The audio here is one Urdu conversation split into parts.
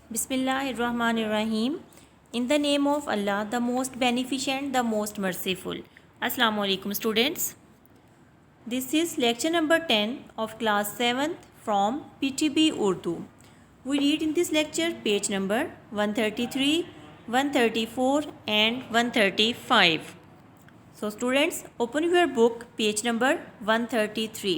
Bismillahirrahmanirrahim. In the name of Allah, the most beneficent, the most merciful. Assalamu alaikum students. This is lecture number 10 of class 7th from PTB Urdu. We read in this lecture page number 133, 134 and 135. So students, open your book page number 133.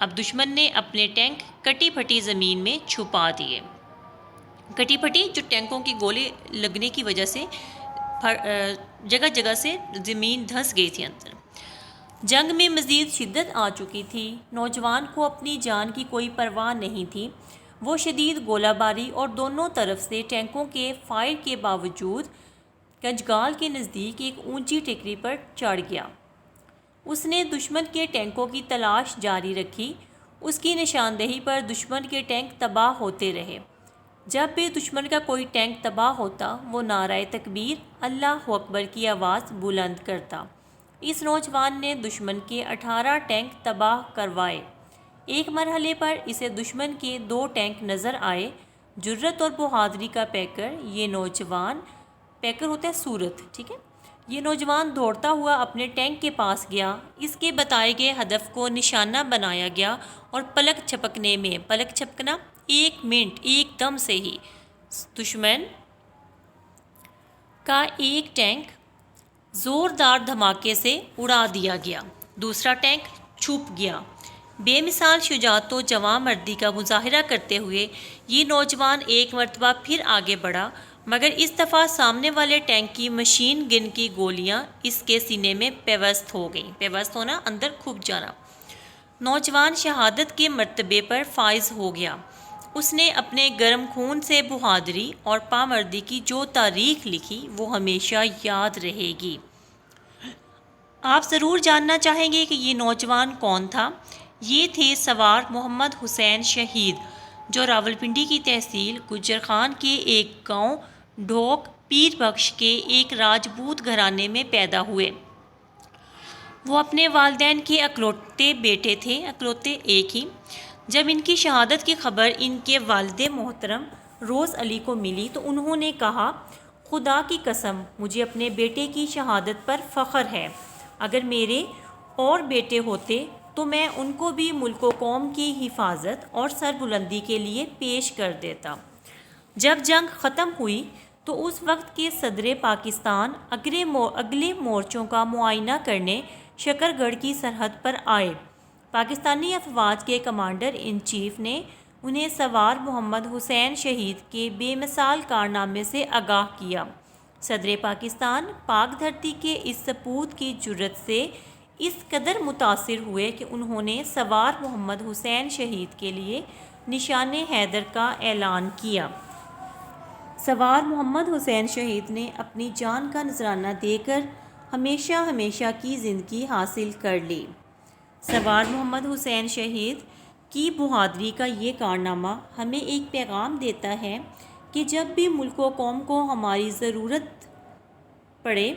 اب دشمن نے اپنے ٹینک کٹی پھٹی زمین میں چھپا دیے. کٹی پھٹی جو ٹینکوں کی گولے لگنے کی وجہ سے جگہ جگہ سے زمین دھنس گئی تھی اندر. جنگ میں مزید شدت آ چکی تھی. نوجوان کو اپنی جان کی کوئی پرواہ نہیں تھی. وہ شدید گولہ باری اور دونوں طرف سے ٹینکوں کے فائر کے باوجود کنجگال کے نزدیک ایک اونچی ٹیکری پر چڑھ گیا. اس نے دشمن کے ٹینکوں کی تلاش جاری رکھی. اس کی نشاندہی پر دشمن کے ٹینک تباہ ہوتے رہے. جب بھی دشمن کا کوئی ٹینک تباہ ہوتا وہ نعرہ تکبیر اللہ اکبر کی آواز بلند کرتا. اس نوجوان نے دشمن کے 18 ٹینک تباہ کروائے. ایک مرحلے پر اسے دشمن کے 2 ٹینک نظر آئے. جرت اور بہادری کا پیکر یہ نوجوان، پیکر ہوتا ہے صورت، ٹھیک ہے، یہ نوجوان دوڑتا ہوا اپنے ٹینک کے پاس گیا. اس کے بتائے گئے ہدف کو نشانہ بنایا گیا اور پلک جھپکنے میں، پلک جھپکنا 1 منٹ ایک دم سے ہی دشمن کا ایک ٹینک زوردار دھماکے سے اڑا دیا گیا. دوسرا ٹینک چھپ گیا. بے مثال شجاعت و جواں مردی کا مظاہرہ کرتے ہوئے یہ نوجوان ایک مرتبہ پھر آگے بڑھا، مگر اس دفعہ سامنے والے ٹینک کی مشین گن کی گولیاں اس کے سینے میں پیوست ہو گئیں. پیوست ہونا، اندر کھپ جانا. نوجوان شہادت کے مرتبے پر فائز ہو گیا. اس نے اپنے گرم خون سے بہادری اور پامردی کی جو تاریخ لکھی وہ ہمیشہ یاد رہے گی. آپ ضرور جاننا چاہیں گے کہ یہ نوجوان کون تھا. یہ تھے سوار محمد حسین شہید، جو راولپنڈی کی تحصیل گجر خان کے ایک گاؤں ڈھوک پیر بخش کے ایک راجپوت گھرانے میں پیدا ہوئے. وہ اپنے والدین کے اکلوتے بیٹے تھے، اکلوتے ایک ہی. جب ان کی شہادت کی خبر ان کے والد محترم روز علی کو ملی تو انہوں نے کہا، خدا کی قسم مجھے اپنے بیٹے کی شہادت پر فخر ہے. اگر میرے اور بیٹے ہوتے تو میں ان کو بھی ملک و قوم کی حفاظت اور سربلندی کے لیے پیش کر دیتا. جب جنگ ختم ہوئی تو اس وقت کے صدر پاکستان اگلے مورچوں کا معائنہ کرنے شکر گڑھ کی سرحد پر آئے. پاکستانی افواج کے کمانڈر ان چیف نے انہیں سوار محمد حسین شہید کے بے مثال کارنامے سے آگاہ کیا. صدر پاکستان پاک دھرتی کے اس سپوت کی جرت سے اس قدر متاثر ہوئے کہ انہوں نے سوار محمد حسین شہید کے لیے نشان حیدر کا اعلان کیا. سوار محمد حسین شہید نے اپنی جان کا نذرانہ دے کر ہمیشہ ہمیشہ کی زندگی حاصل کر لی. سوار محمد حسین شہید کی بہادری کا یہ کارنامہ ہمیں ایک پیغام دیتا ہے کہ جب بھی ملک و قوم کو ہماری ضرورت پڑے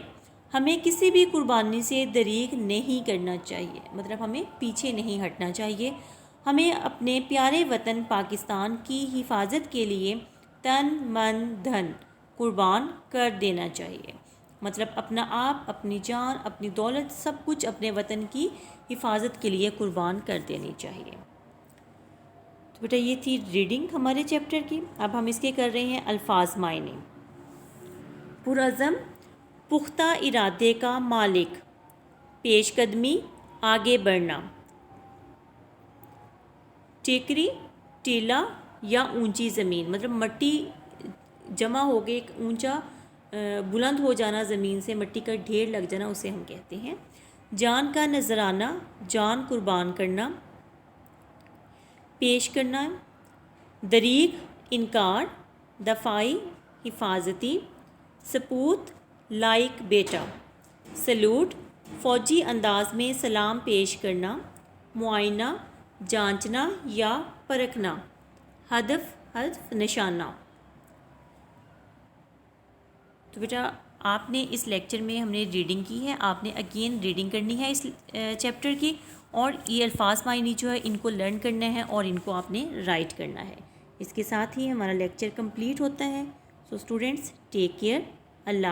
ہمیں کسی بھی قربانی سے دریغ نہیں کرنا چاہیے، مطلب ہمیں پیچھے نہیں ہٹنا چاہیے. ہمیں اپنے پیارے وطن پاکستان کی حفاظت کے لیے تن من دھن قربان کر دینا چاہیے. مطلب اپنا آپ، اپنی جان، اپنی دولت، سب کچھ اپنے وطن کی حفاظت کے لیے قربان کر دینی چاہیے. تو بیٹا یہ تھی ریڈنگ ہمارے چیپٹر کی. اب ہم اس کے کر رہے ہیں الفاظ معنی. پرعزم، پختہ ارادے کا مالک، پیش قدمی، آگے بڑھنا. ٹیکری، ٹیلا یا اونچی زمین، مطلب مٹی جمع ہو گئے، ایک اونچا بلند ہو جانا، زمین سے مٹی کا ڈھیر لگ جانا، اسے ہم کہتے ہیں. جان کا نذرانہ، جان قربان کرنا. پیش کرنا، دریغ، انکار. دفاعی، حفاظتی. سپوت، لائق بیٹا. سلوٹ، فوجی انداز میں سلام پیش کرنا. معائنہ، جانچنا یا پرکھنا. ہدف، نشانہ. تو بیٹا آپ نے اس لیکچر میں ہم نے ریڈنگ کی ہے، آپ نے اگین ریڈنگ کرنی ہے اس چیپٹر کی، اور یہ الفاظ معنی جو ہے ان کو لرن کرنا ہے اور ان کو آپ نے رائٹ کرنا ہے. اس کے ساتھ ہی ہمارا لیکچر کمپلیٹ ہوتا ہے. So students take care. اللہ